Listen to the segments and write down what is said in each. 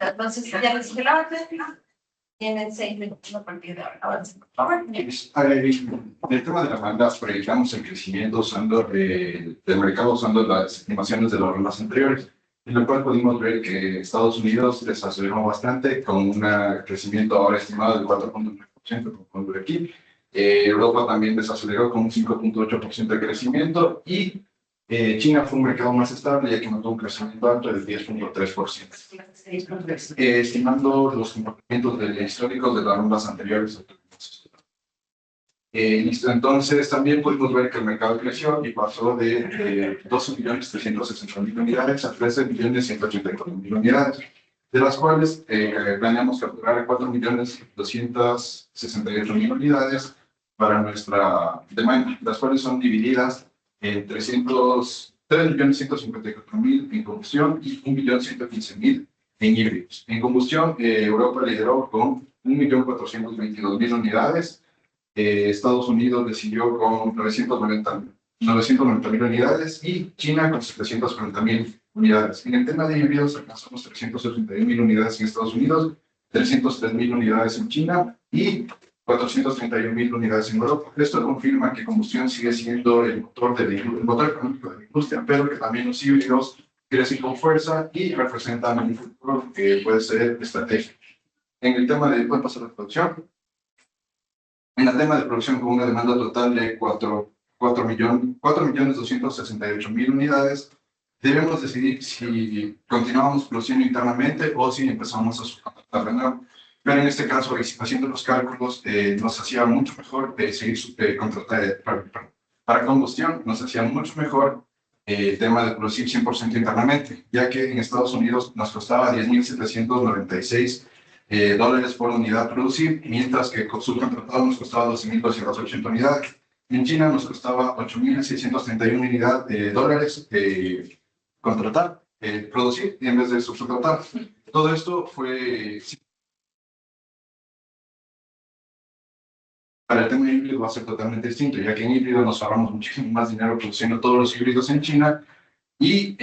Entonces, ya les dije la orden. Tienen 6 minutos a partir de ahora. Avancen, por favor. En el tema de la demanda, proyectamos el crecimiento usando del mercado usando las estimaciones de las rondas anteriores, en lo cual pudimos ver que Estados Unidos desaceleró bastante con un crecimiento ahora estimado del 4.9%, como pueden ver aquí. Europa también desaceleró con un 5.8% de crecimiento y China fue un mercado más estable, ya que notó un crecimiento alto del 10.3%. Estimando los comportamientos históricos de las rondas anteriores. Listo, entonces también pudimos ver que el mercado creció y pasó de 12.360.000 unidades a 13.184.000 unidades, de las cuales planeamos capturar 4.268.000 unidades para nuestra demanda, las cuales son divididas en 3.154.000 en combustión y 1.115.000 en híbridos. En combustión, Europa lideró con 1.422.000 unidades, Estados Unidos le siguió con 990.000 unidades y China con 740.000 unidades. En el tema de híbridos, alcanzamos 381.000 unidades en Estados Unidos, 303.000 unidades en China y 431.000 unidades en Europa. Esto confirma que combustión sigue siendo el motor económico de la industria, pero que también los híbridos crecen con fuerza y representan un futuro que puede ser estratégico. En el tema de, ¿pueden pasar la producción? En el tema de producción, con una demanda total de 4.268.000 unidades, debemos decidir si continuamos produciendo internamente o si empezamos a subcontratar de nuevo. Pero en este caso, haciendo los cálculos, nos hacía mucho mejor seguir contratando para combustión, nos hacía mucho mejor el tema de producir 100% internamente, ya que en Estados Unidos nos costaba $10.796 por unidad producir, mientras que con subcontratado nos costaba 12.280 unidades. En China nos costaba $8.631 dólares contratar, producir en vez de subcontratar. Todo esto fue... Para el tema de híbrido va a ser totalmente distinto, ya que en híbrido nos ahorramos muchísimo más dinero produciendo todos los híbridos en China y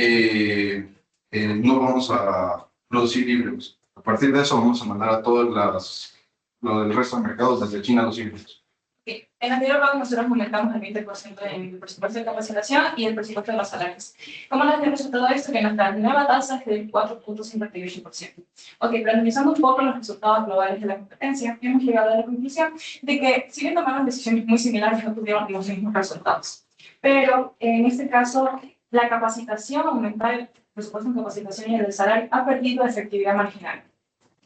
no vamos a producir híbridos. A partir de eso vamos a mandar a todos el resto de mercados desde China los híbridos. En el anterior bloque nosotros aumentamos el 20% en el presupuesto de capacitación y el presupuesto de los salarios. ¿Cómo nos dio resultado esto? Que nuestra nueva tasa es del 4.58%. Ok, pero analizando un poco los resultados globales de la competencia, hemos llegado a la conclusión de que, si bien tomaron decisiones muy similares, no tuvieron los mismos resultados. Pero en este caso, la capacitación, aumentar el presupuesto en capacitación y el salario, ha perdido efectividad marginal.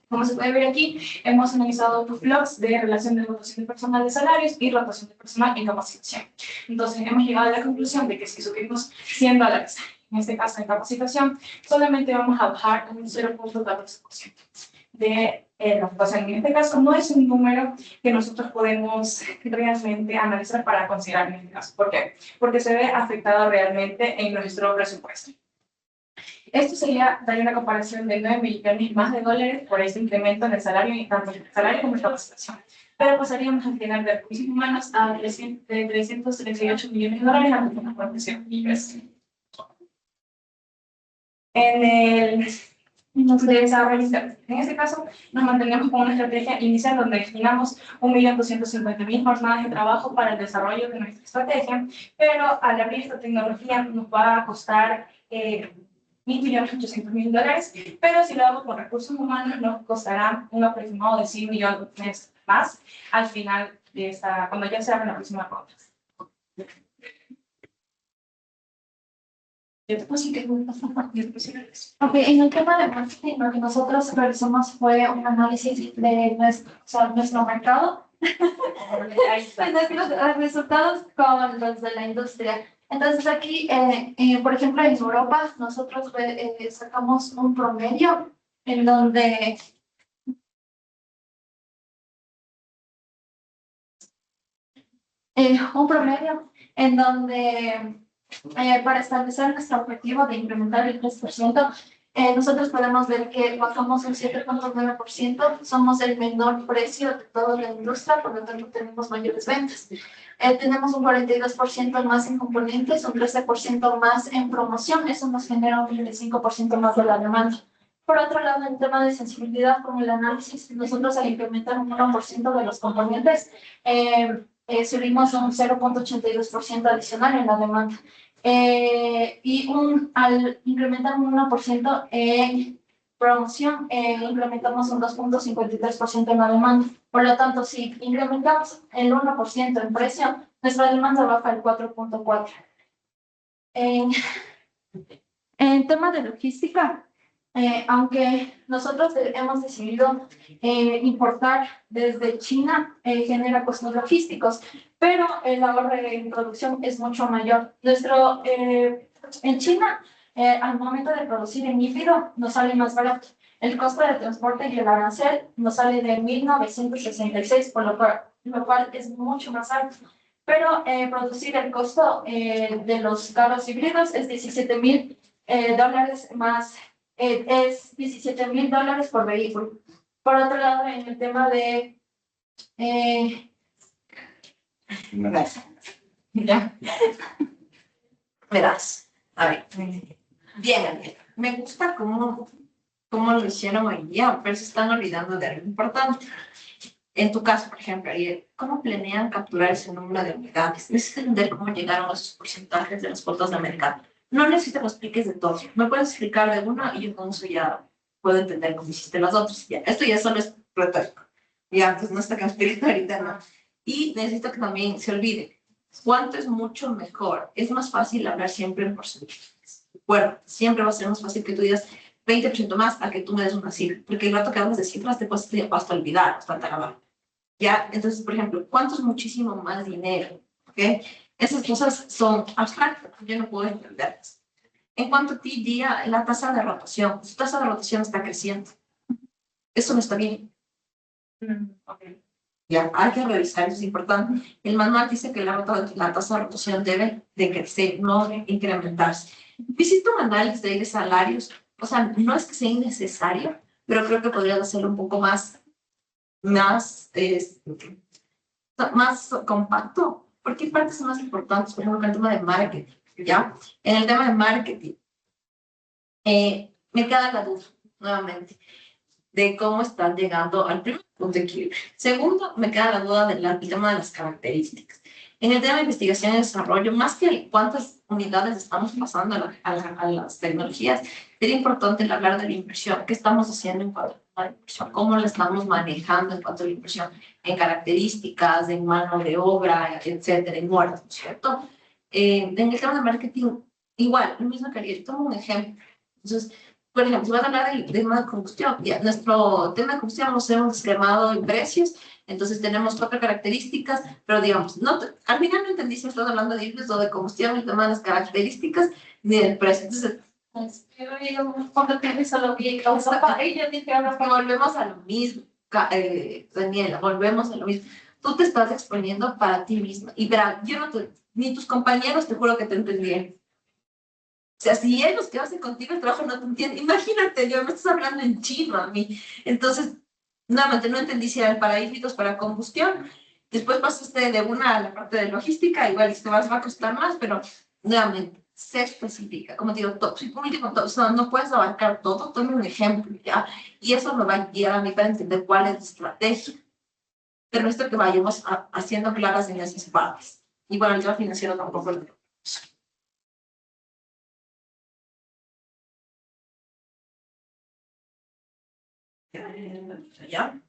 Como se puede ver aquí, hemos analizado dos blogs de relación de rotación de personal de salarios y rotación de personal en capacitación. Entonces, hemos llegado a la conclusión de que si subimos 100 dólares, en este caso en capacitación, solamente vamos a bajar un 0.14% de la rotación. En este caso, no es un número que nosotros podemos realmente analizar para considerar en este caso. ¿Por qué? Porque se ve afectado realmente en nuestro presupuesto. Esto sería dar una comparación de 9 millones más de dólares por este incremento en el salario, y tanto en el salario como en la capacitación. Pero pasaríamos a llegar de recursos humanos a 338 millones de dólares a la profesión. En el desarrollo, en este caso, nos mantenemos con una estrategia inicial donde destinamos 1.250.000 jornadas de trabajo para el desarrollo de nuestra estrategia, pero al abrir esta tecnología nos va a costar 1.800.000 dólares, pero si lo hago con recursos humanos nos costará un aproximado de 100 millones más al final de esta, cuando ya se abra la próxima ronda. Ok, en el tema de marketing, lo que nosotros realizamos fue un análisis de nuestro mercado, nuestros resultados con los de la industria. Entonces aquí, por ejemplo, en Europa, nosotros sacamos un promedio en donde para establecer nuestro objetivo de incrementar el 3%, nosotros podemos ver que bajamos un 7.9%, somos el menor precio de toda la industria, por lo tanto tenemos mayores ventas. Tenemos un 42% más en componentes, un 13% más en promoción, eso nos genera un 25% más de la demanda. Por otro lado, en tema de sensibilidad con el análisis, nosotros al implementar un 1% de los componentes, subimos un 0,82% adicional en la demanda. Al incrementar un 1% en promoción, incrementamos un 2,53% en la demanda. Por lo tanto, si incrementamos el 1% en precio, nuestra demanda baja el 4,4%. En tema de logística, aunque nosotros hemos decidido importar desde China, genera costos logísticos, pero el ahorro en producción es mucho mayor. En China, al momento de producir en híbrido, nos sale más barato. El costo de transporte y el arancel nos sale de 1.966, por lo cual es mucho más alto. Pero producir el costo de los carros híbridos es $17,000 más, es $17,000 por vehículo. Por otro lado, en el tema de... Ya. Verás, a ver, bien, Ariel. Me gusta cómo lo hicieron hoy día, pero se están olvidando de algo importante. En tu caso, por ejemplo, Ariel, ¿cómo planean capturar ese número de unidades? Necesito entender cómo llegaron a esos porcentajes de las cuotas de mercado. No necesito que lo expliques de todo. Me puedes explicar de uno y yo con eso ya puedo entender cómo hiciste las otras. Ya, esto ya solo es retórico. Ya, pues no está que explicar ahorita, no. Y necesito que también se olvide. ¿Cuánto es mucho mejor? Es más fácil hablar siempre en porcentajes. Bueno, siempre va a ser más fácil que tú digas 20% más a que tú me des una cifra. Porque el rato que hablas de cifras te puedes hasta olvidar, bastante acabar. ¿Ya? Entonces, por ejemplo, ¿cuánto es muchísimo más dinero? ¿Ok? Esas cosas son abstractas, yo no puedo entenderlas. En cuanto a ti, día, la tasa de rotación, su tasa de rotación está creciendo. Eso no está bien. Okay. Ya, hay que revisar, eso es importante. El manual dice que la tasa de rotación debe de crecer, no de incrementarse. Hiciste un análisis de salarios, o sea, no es que sea innecesario, pero creo que podrías hacerlo un poco más compacto, porque hay partes más importantes, por ejemplo, el tema de marketing, ¿ya? En el tema de marketing, me queda la duda, nuevamente, de cómo están llegando al primer punto de equilibrio. Segundo, me queda la duda del tema de las características. En el tema de investigación y desarrollo, más que cuántas unidades estamos pasando a las tecnologías, sería importante el hablar de la inversión. ¿Qué estamos haciendo en cuanto a la inversión? ¿Cómo la estamos manejando en cuanto a la inversión? En características, en mano de obra, etcétera, en muertos, ¿cierto? En el tema de marketing, igual, lo mismo que haría. Yo tomo un ejemplo. Entonces, por ejemplo, si vas a hablar del tema de combustión, ya, nuestro tema de combustión lo hemos esquemado en precios, entonces tenemos cuatro características, pero digamos, al final no entendí si estás hablando de híbridos o de combustión, el tema de las características, ni del precio. Entonces, volvemos a lo mismo, Daniela, volvemos a lo mismo. Tú te estás exponiendo para ti misma. Y verá, yo no ni tus compañeros te juro que te entendieron. O sea, si ellos que hacen contigo el trabajo no te entienden, imagínate, yo me estás hablando en chino a mí. Entonces, nuevamente, no entendí si eran para híbridos, para combustión. Después pasaste de una a la parte de logística, igual y te va a costar más, pero nuevamente, se especifica. Como digo, si por último, o sea, no puedes abarcar todo, tome un ejemplo, ¿ya? Y eso me va a guiar a mí para entender cuál es la estrategia. Pero esto que vayamos haciendo claras en esas partes. Y bueno, el tema financiero tampoco lo. ¿Ya?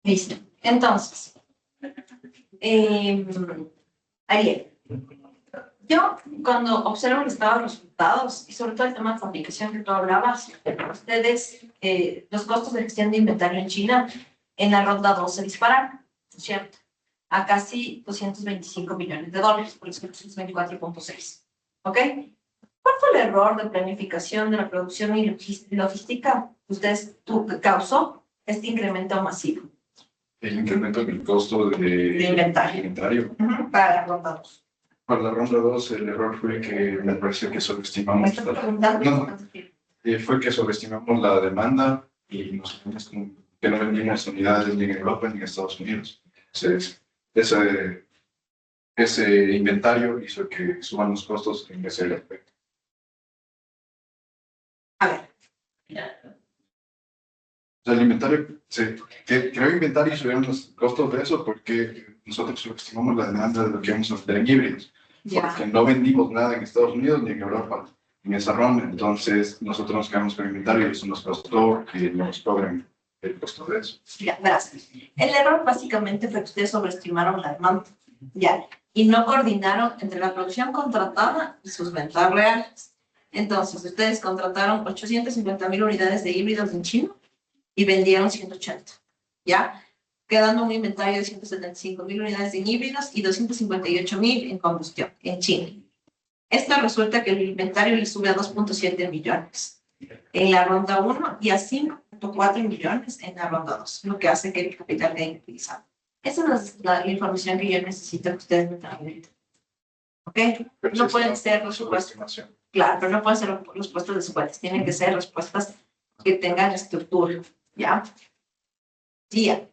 Listo. Entonces, Ariel, yo cuando observo el estado de los resultados y sobre todo el tema de fabricación que tú hablabas, ustedes, los costos de gestión de inventario en China en la ronda 2 se dispararon, ¿cierto? A casi $225 millones, por los 24.6. ¿Ok? ¿Cuál fue el error de planificación de la producción y logística que causó este incremento masivo El incremento en el costo de inventario? Para la ronda 2. Para la ronda 2, el error fue que me parece que ¿Me subestimamos estás preguntando? No, fue que subestimamos la demanda y nos fuimos que no vendimos unidades ni en Europa ni en Estados Unidos. Entonces, ese inventario hizo que suban los costos en ese aspecto. A ver, O sea, el inventario, que creó inventario y subieron los costos de eso porque nosotros subestimamos la demanda de lo que vamos a hacer en híbridos. Porque no vendimos nada en Estados Unidos ni en Europa en esa ronda. Entonces, nosotros nos quedamos con el inventario y eso nos costó que nos cobren el costo de eso. ya, verás. El error básicamente fue que ustedes sobreestimaron la demanda, ya, y no coordinaron entre la producción contratada y sus ventas reales. Entonces, ustedes contrataron 850.000 unidades de híbridos en China y vendieron 180, ¿ya? Quedando un inventario de 175.000 unidades en híbridos y 258.000 en combustión en China. Esto resulta que el inventario le sube a 2.7 millones en la ronda 1 y a 5.4 millones en la ronda 2, lo que hace que el capital quede utilizado. Esa es la información que yo necesito que ustedes me traigan. ¿Ok? No pueden ser respuestas. Claro, pero no pueden ser respuestas después. Tienen que ser respuestas que tengan estructura. ¿Ya? Tía.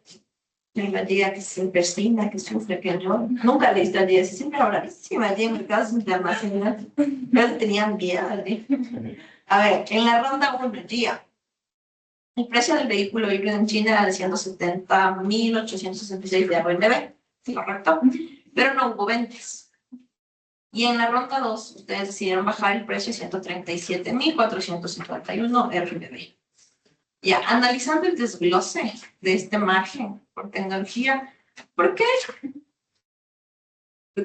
La tía que se persina, que sufre, que llora. Nunca le a tía, siempre habladísima, en mercados internacionales. Pero tenían miedo. A ver, en la ronda 1, tía. El precio del vehículo híbrido en China era de 170.866 de RMB, ¿correcto? Pero no hubo ventas. Y en la ronda 2, ustedes decidieron bajar el precio a 137.451 RMB. Ya, analizando el desglose de este margen por tecnología, ¿por qué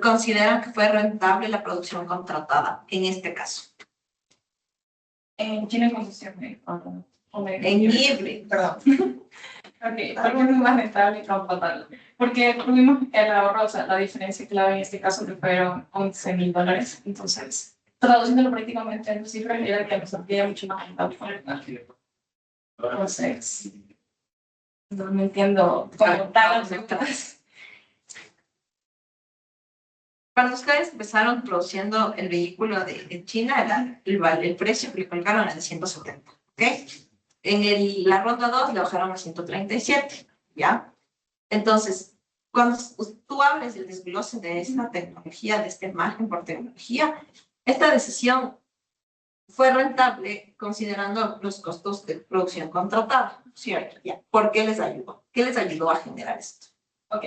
consideran que fue rentable la producción contratada en este caso? En China combustión. En híbrido. Perdón. Ok, algo más rentable y contratarlo. Porque tuvimos el ahorro, o sea, la diferencia clave en este caso que fueron $11.000. Entonces, traduciéndolo prácticamente en cifras, era que nos salía mucho más rentable. Entonces, no entiendo cómo tal las. Cuando ustedes empezaron produciendo el vehículo de China, el precio que le colocaron era de 170, ¿ok? En la ronda 2 le bajaron a 137, ¿ya? Entonces, cuando tú hables del desglose de esta tecnología, de este margen por tecnología, esta decisión fue rentable considerando los costos de producción contratada, ¿cierto? ¿Ya? ¿Por qué les ayudó? ¿Qué les ayudó a generar esto? Ok.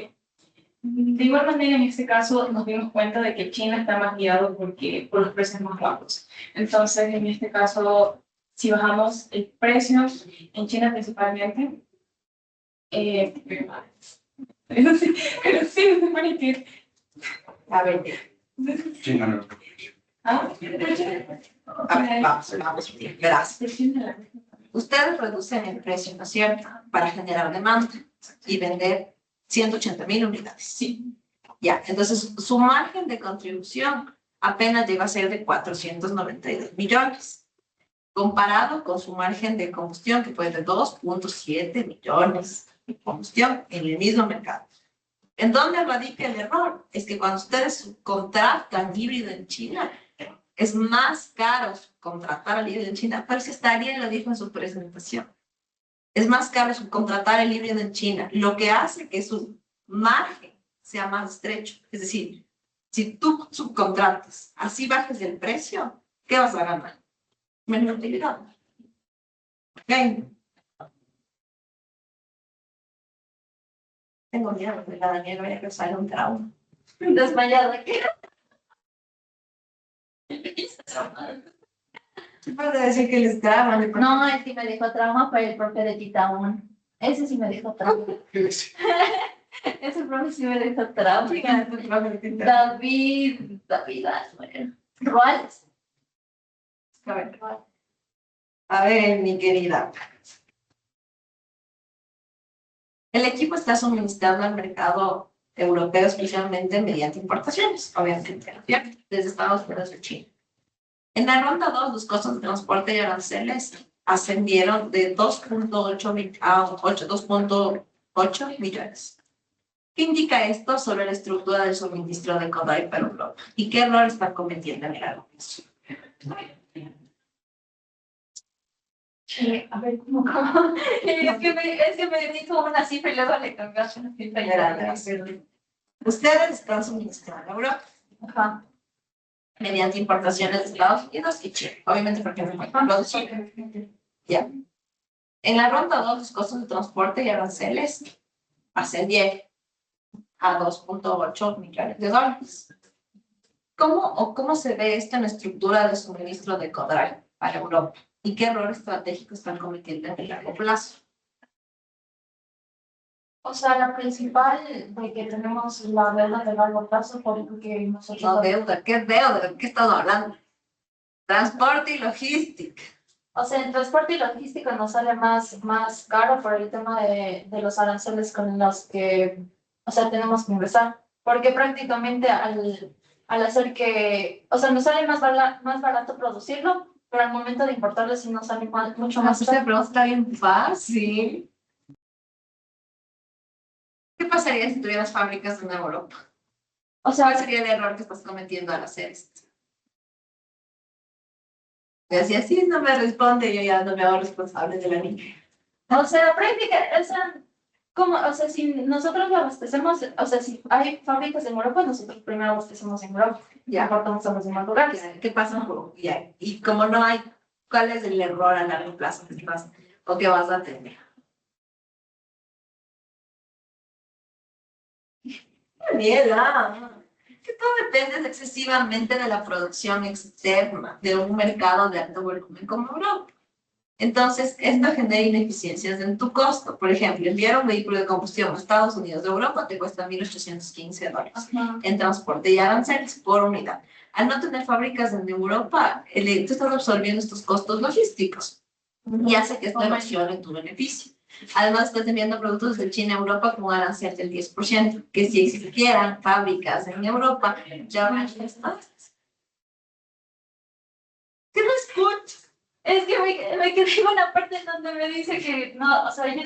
De igual manera, en este caso, nos dimos cuenta de que China está más guiado por los precios más bajos. Entonces, en este caso, si bajamos el precio en China principalmente, pero sí, se puede decir. A ver, China no. ¿Ah? a ver, vamos, verás. Ustedes reducen el precio, ¿no es cierto?, para generar demanda y vender 180.000 unidades. Sí. Ya, entonces su margen de contribución apenas llega a ser de 492 millones, comparado con su margen de combustión, que fue de 2.7 millones de combustión en el mismo mercado. ¿En dónde radica el error? Es que cuando ustedes contratan híbrido en China, es más caro contratar al híbrido en China, pero si Ariel lo dijo en su presentación. Es más caro contratar el híbrido en China, lo que hace que su margen sea más estrecho. Es decir, si tú subcontratas, así bajes el precio, ¿qué vas a ganar? Menos utilidad. ¿Ok? Tengo miedo de la Daniela vaya a causar un trauma. Desmayada aquí. Puede decir que les trauma. No, es que me dijo trauma para el profe de Tita 1. Ese sí me dejó trauma. Ese profe sí me dejó trauma. David, bueno, Ruales. A ver, mi querida. El equipo está suministrando al mercado europeo especialmente mediante importaciones, obviamente, ¿no? Desde Estados Unidos y China. En la ronda 2, los costos de transporte y aranceles ascendieron de 2.8 a 2.8 millones. ¿Qué indica esto sobre la estructura del suministro de Kodai para Europa? ¿Y qué error están cometiendo en el largo plazo? A ver, ¿cómo? Es que me dijo una cifra y luego le cambiaste una cifra. Ustedes están suministrando a Europa. Ajá. Mediante importaciones de Estados Unidos y China. Obviamente porque no hay producción. Ya. En la ronda 2, los costos de transporte y aranceles ascendieron a 2.8 millones de dólares. ¿Cómo se ve esto en la estructura de suministro de Kodai para Europa? ¿Y qué errores estratégicos están cometiendo en el largo plazo? O sea, la principal de que tenemos la deuda de largo plazo porque nosotros... No, deuda. ¿Qué deuda? ¿De qué estamos hablando? Transporte y logística. O sea, el transporte y logística nos sale más caro por el tema de los aranceles con los que, o sea, tenemos que ingresar. Porque prácticamente al hacer que, o sea, nos sale más barato producirlo, pero al momento de importarlo sí nos sale mucho más Esta caro. pregunta está bien fácil. ¿Qué pasaría si tuvieras fábricas en Europa? O sea, ¿Cuál sería el error que estás cometiendo al hacer esto? Y así, así no me responde, yo ya no me hago responsable de la niña. o sea, o sea, ¿cómo? O sea, si nosotros lo abastecemos, o sea, si hay fábricas en Europa, nosotros primero abastecemos en Europa, Ya. importamos a los demás lugares. ¿Qué pasa? Ya. Y como no hay, ¿cuál es el error a largo plazo que estás o que vas a tener? Daniela, que todo depende excesivamente de la producción externa de un mercado de alto volumen como Europa. Entonces, esto genera ineficiencias en tu costo. Por ejemplo, enviar un vehículo de combustión a Estados Unidos de Europa te cuesta $1,815 Ajá. en transporte y aranceles por unidad. Al no tener fábricas en Europa, tú estás absorbiendo estos costos logísticos y hace que esto erosione tu beneficio. Además, estás enviando productos de China a Europa con un arancel del 10%, que si existieran fábricas en Europa, ya habrían estado. ¿Qué no escuchas? Es que me quedé en una parte en donde me dice que no, o sea, yo